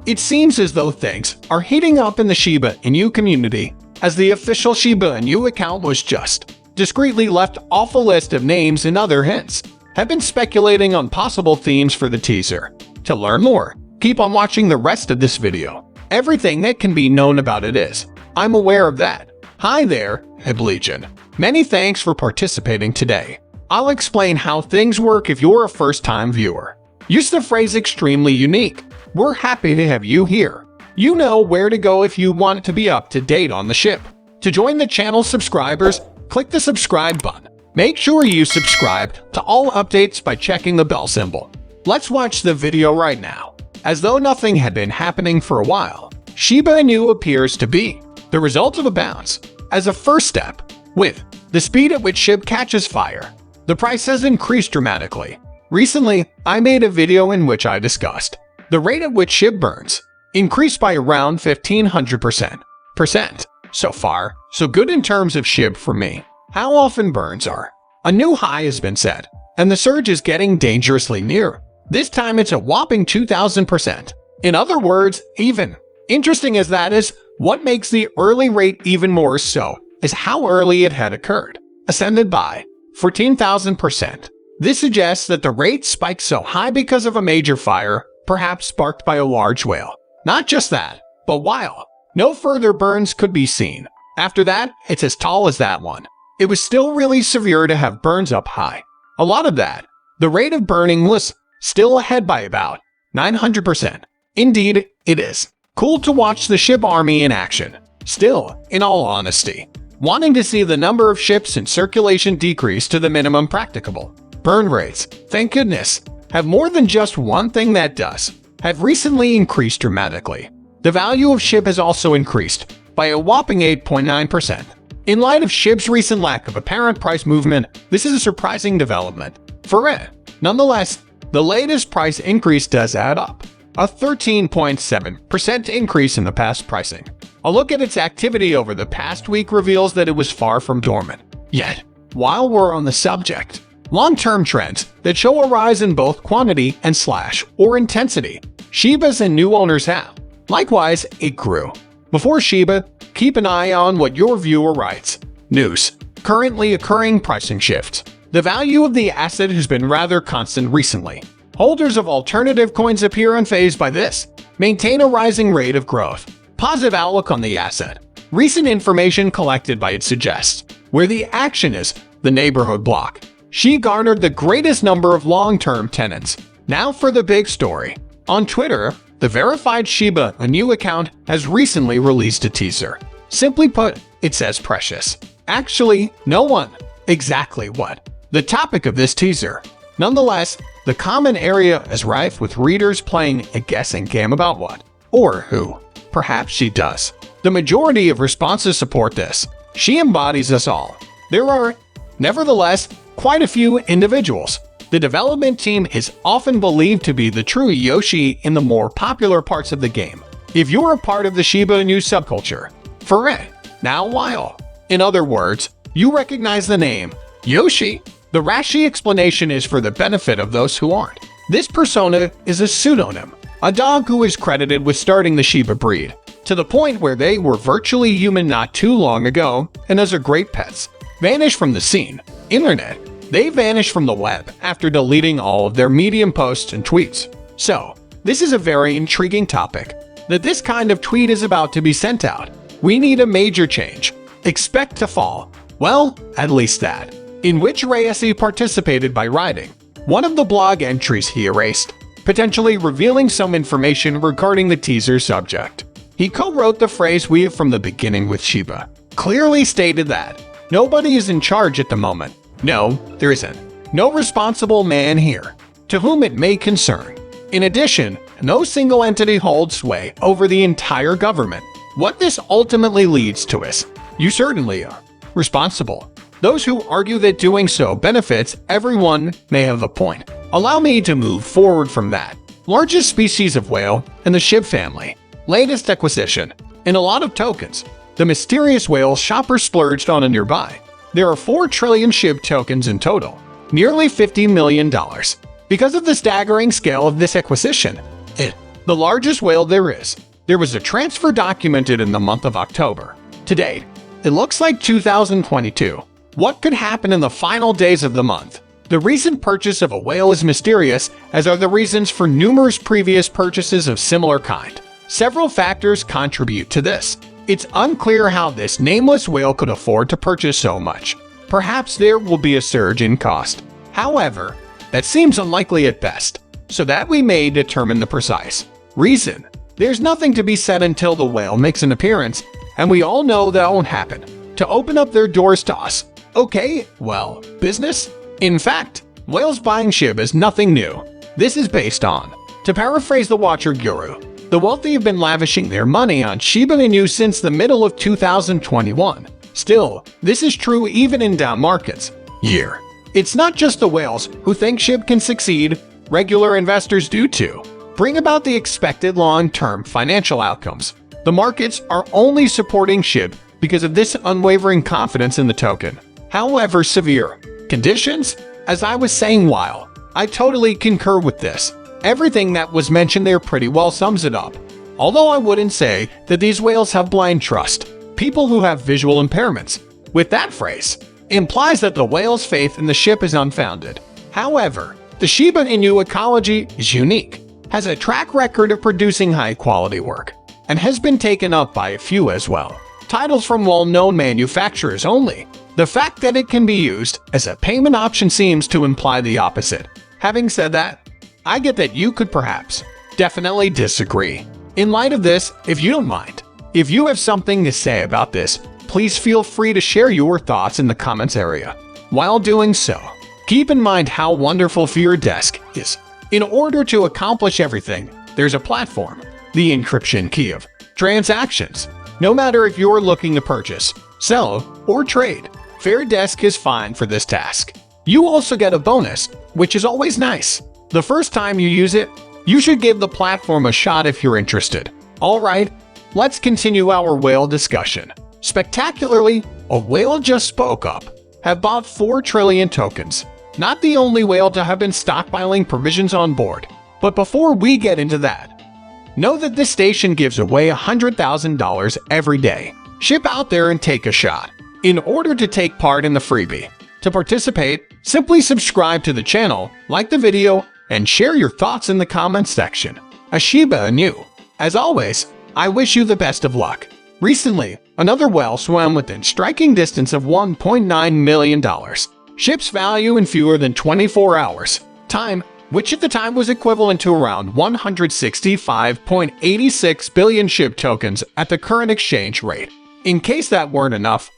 It seems as though things are heating up in the Shiba Inu community, as the official Shiba Inu account was just discreetly left off a list of names and other hints have been speculating on possible themes for the teaser. To learn more, keep on watching the rest of this video. Everything that can be known about it is, I'm aware of that. Hi there, HIB Legion. Many thanks for participating today. I'll explain how things work if you're a first-time viewer. Use the phrase extremely unique. We're happy to have you here. You know where to go if you want to be up to date on the SHIB. To join the channel subscribers, click the subscribe button. Make sure you subscribe to all updates by checking the bell symbol. Let's watch the video right now. As though nothing had been happening for a while, Shiba Inu appears to be the result of a bounce. As a first step, with the speed at which SHIB catches fire, the price has increased dramatically. Recently, I made a video in which I discussed the rate at which SHIB burns increased by around 1500%. So far, so good in terms of SHIB for me. How often burns are? A new high has been set, and the surge is getting dangerously near. This time it's a whopping 2000%. In other words, even. Interesting as that is, what makes the early rate even more so is how early it had occurred, ascended by 14,000%. This suggests that the rate spiked so high because of a major fire, perhaps sparked by a large whale. Not just that, but while no further burns could be seen, after that, it's as tall as that one. It was still really severe to have burns up high. A lot of that, the rate of burning was still ahead by about 900%. Indeed, it is cool to watch the SHIB army in action. Still, in all honesty, wanting to see the number of ships in circulation decrease to the minimum practicable. Burn rates, thank goodness, have more than just one thing that does, have recently increased dramatically. The value of SHIB has also increased by a whopping 8.9%. In light of SHIB's recent lack of apparent price movement, this is a surprising development. For it, nonetheless, the latest price increase does add up. A 13.7% increase in the past pricing. A look at its activity over the past week reveals that it was far from dormant. Yet, while we're on the subject, long-term trends that show a rise in both quantity and or intensity, Shibas and new owners have. Likewise, it grew. Before Shiba, keep an eye on what your viewer writes. News. Currently occurring pricing shifts. The value of the asset has been rather constant recently. Holders of alternative coins appear unfazed by this. Maintain a rising rate of growth. Positive outlook on the asset. Recent information collected by it suggests where the action is, the neighborhood block. She garnered the greatest number of long-term tenants. Now for the big story. On Twitter, the verified Shiba Inu account has recently released a teaser. Simply put, it says precious. Actually, no one. Exactly what? The topic of this teaser. Nonetheless, the common area is rife with readers playing a guessing game about what or who. Perhaps she does. The majority of responses support this. She embodies us all. There are, nevertheless, quite a few individuals. The development team is often believed to be the true Yoshi in the more popular parts of the game. If you're a part of the Shiba Inu subculture, for it, now while. In other words, you recognize the name Yoshi. The Rashi explanation is for the benefit of those who aren't. This persona is a pseudonym, a dog who is credited with starting the Shiba breed, to the point where they were virtually human not too long ago, and as are great pets, vanished from the scene. Internet. They vanished from the web after deleting all of their Medium posts and tweets. So, this is a very intriguing topic, that this kind of tweet is about to be sent out. We need a major change. Expect to fall. Well, at least that. In which Reyesi participated by writing one of the blog entries he erased, potentially revealing some information regarding the teaser subject. He co-wrote the phrase "we from the beginning with Shiba," clearly stated that nobody is in charge at the moment. No, there isn't. No responsible man here, to whom it may concern. In addition, no single entity holds sway over the entire government. What this ultimately leads to is, you certainly are responsible. Those who argue that doing so benefits everyone may have a point. Allow me to move forward from that. Largest species of whale in the SHIB family. Latest acquisition. In a lot of tokens, the mysterious whale shopper splurged on a nearby. There are 4 trillion SHIB tokens in total, nearly $50 million. Because of the staggering scale of this acquisition, it the largest whale there is. There was a transfer documented in the month of October. To date, it looks like 2022. What could happen in the final days of the month? The recent purchase of a whale is mysterious, as are the reasons for numerous previous purchases of similar kind. Several factors contribute to this. It's unclear how this nameless whale could afford to purchase so much. Perhaps there will be a surge in cost. However, that seems unlikely at best, so that we may determine the precise reason. There's nothing to be said until the whale makes an appearance, and we all know that won't happen, to open up their doors to us. Okay, well, business? In fact, whales buying SHIB is nothing new. This is based on, to paraphrase the Watcher Guru, the wealthy have been lavishing their money on Shiba Inu since the middle of 2021. Still, this is true even in down markets. It's not just the whales who think SHIB can succeed, regular investors do too. Bring about the expected long-term financial outcomes. The markets are only supporting SHIB because of this unwavering confidence in the token. However severe conditions, as I was saying while I totally concur with this, everything that was mentioned there pretty well sums it up. Although I wouldn't say that these whales have blind trust, people who have visual impairments, with that phrase, implies that the whale's faith in the SHIB is unfounded. However, the Shiba Inu ecology is unique, has a track record of producing high-quality work, and has been taken up by a few as well. Titles from well-known manufacturers only. The fact that it can be used as a payment option seems to imply the opposite. Having said that, I get that you could perhaps definitely disagree. In light of this, if you don't mind, if you have something to say about this, please feel free to share your thoughts in the comments area. While doing so, keep in mind how wonderful Fear Desk is. In order to accomplish everything, there's a platform, the encryption key of transactions. No matter if you're looking to purchase, sell, or trade, Fair Desk is fine for this task. You also get a bonus, which is always nice. The first time you use it, you should give the platform a shot if you're interested. Alright, let's continue our whale discussion. Spectacularly, a whale just spoke up, have bought 4 trillion tokens. Not the only whale to have been stockpiling provisions on board. But before we get into that, know that this station gives away $100,000 every day. Ship out there and take a shot. In order to take part in the freebie, to participate, simply subscribe to the channel, like the video, and share your thoughts in the comments section. A Shiba Inu. As always, I wish you the best of luck. Recently, another whale swam within striking distance of $1.9 million. Ship's value in fewer than 24 hours. Time, which at the time was equivalent to around 165.86 billion SHIB tokens at the current exchange rate. In case that weren't enough,